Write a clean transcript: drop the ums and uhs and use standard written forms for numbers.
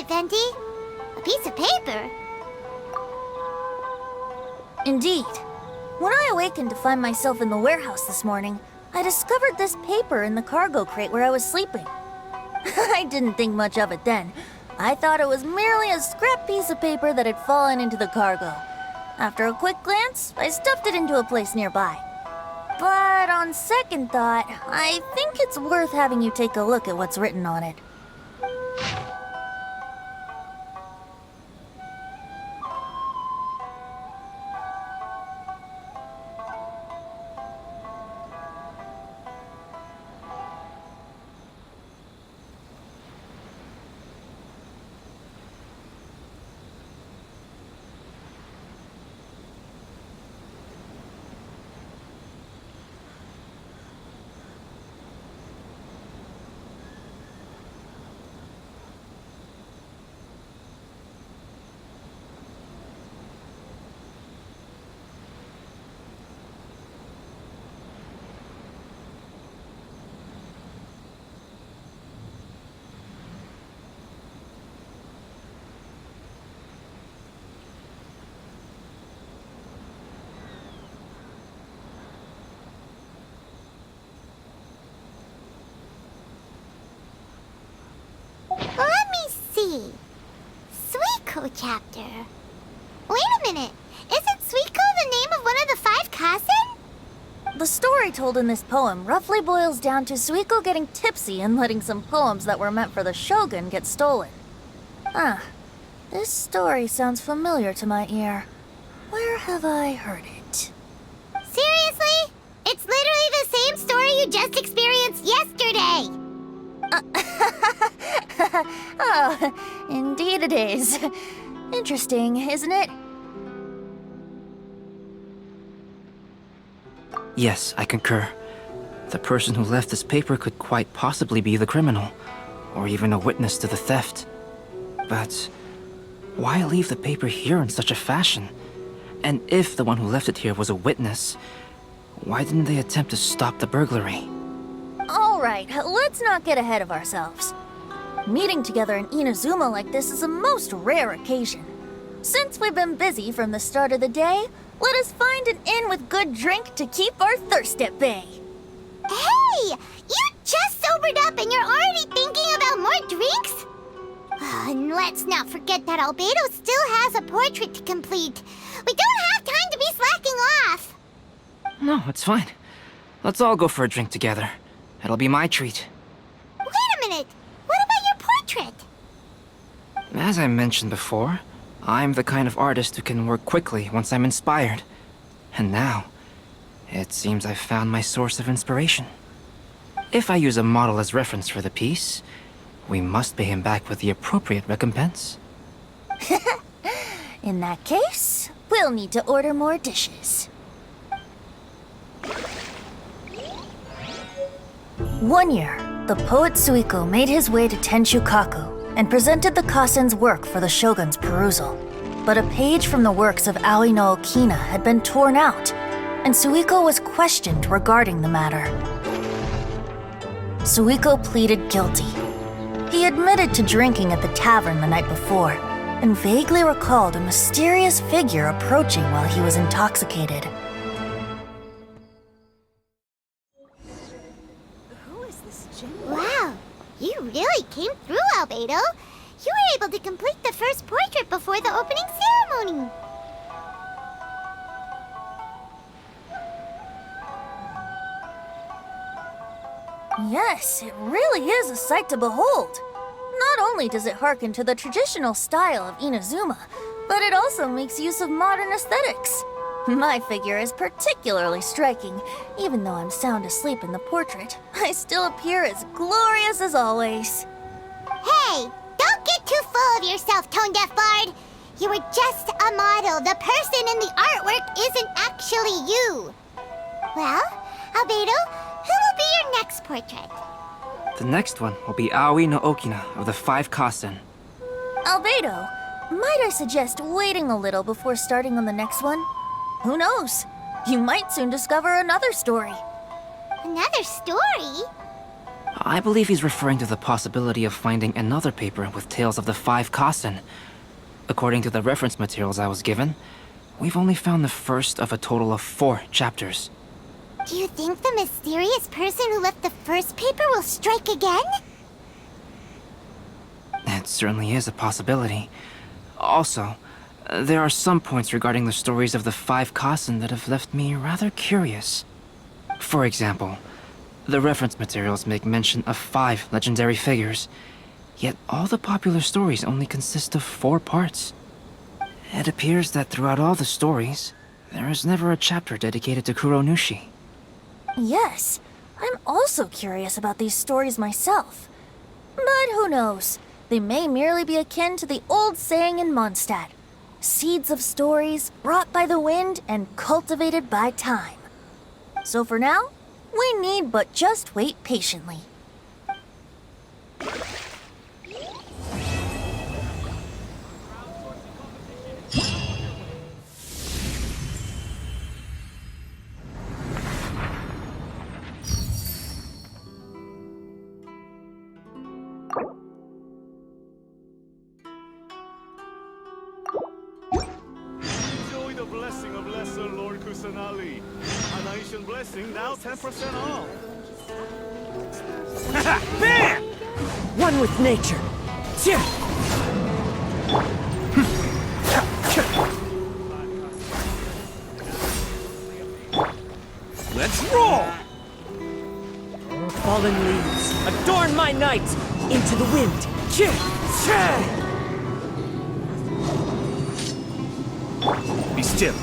Effendi. A piece of paper. Indeed. When I awakened to find myself in the warehouse this morning, I discovered this paper in the cargo crate where I was sleeping. I didn't think much of it then. I thought it was merely a scrap piece of paper that had fallen into the cargo. After a quick glance, I stuffed it into a place nearby. But on second thought, I think it's worth having you take a look at what's written on it. Let me see. Suiko chapter. Wait a minute. Isn't Suiko the name of one of the 5 Kasen? The story told in this poem roughly boils down to Suiko getting tipsy and letting some poems that were meant for the shogun get stolen. This story sounds familiar to my ear. Where have I heard it? Seriously? It's literally the same story you just experienced yesterday! Oh, indeed it is. Interesting, isn't it? Yes, I concur. The person who left this paper could quite possibly be the criminal, or even a witness to the theft. But why leave the paper here in such a fashion? And if the one who left it here was a witness, why didn't they attempt to stop the burglary? Alright, let's not get ahead of ourselves. Meeting together in Inazuma like this is a most rare occasion. Since we've been busy from the start of the day, let us find an inn with good drink to keep our thirst at bay. Hey! You just sobered up and you're already thinking about more drinks? And let's not forget that Albedo still has a portrait to complete. We don't have time to be slacking off. No, it's fine. Let's all go for a drink together. It'll be my treat. Wait a minute. What about your portrait? As I mentioned before, I'm the kind of artist who can work quickly once I'm inspired. And now, it seems I've found my source of inspiration. If I use a model as reference for the piece, we must pay him back with the appropriate recompense. In that case, we'll need to order more dishes. One year, the poet Suiko made his way to Tenshukaku and presented the Kasen's work for the shogun's perusal. But a page from the works of Aoi no Okina had been torn out, and Suiko was questioned regarding the matter. Suiko pleaded guilty. He admitted to drinking at the tavern the night before, and vaguely recalled a mysterious figure approaching while he was intoxicated. Wow, you really came through, Albedo. You were able to complete the first portrait before the opening ceremony. Yes, it really is a sight to behold. Not only does it harken to the traditional style of Inazuma, but it also makes use of modern aesthetics. My figure is particularly striking. Even though I'm sound asleep in the portrait, I still appear as glorious as always. Hey, don't get too full of yourself, tone-deaf bard. You were just a model. The person in the artwork isn't actually you. Well, Albedo, who will be your next portrait? The next one will be Aoi no Okina of the 5 Kasen. Albedo, might I suggest waiting a little before starting on the next one? Who knows? You might soon discover another story. Another story? I believe he's referring to the possibility of finding another paper with tales of the 5 Kassen. According to the reference materials I was given, we've only found the first of a total of 4 chapters. Do you think the mysterious person who left the first paper will strike again? It certainly is a possibility. Also, there are some points regarding the stories of the 5 Kassen that have left me rather curious. For example, the reference materials make mention of 5 legendary figures, yet all the popular stories only consist of 4 parts. It appears that throughout all the stories, there is never a chapter dedicated to Kuronushi. Yes, I'm also curious about these stories myself. But who knows? They may merely be akin to the old saying in Mondstadt. Seeds of stories brought by the wind and cultivated by time. So for now, we need but just wait patiently. Enjoy the blessing of Lesser Lord Kusanali. An ancient blessing, now 10% off. Bam! One with nature. Tja! Let's roll! Fallen leaves, adorn my night! Into the wind! Tja! Tja! Be still.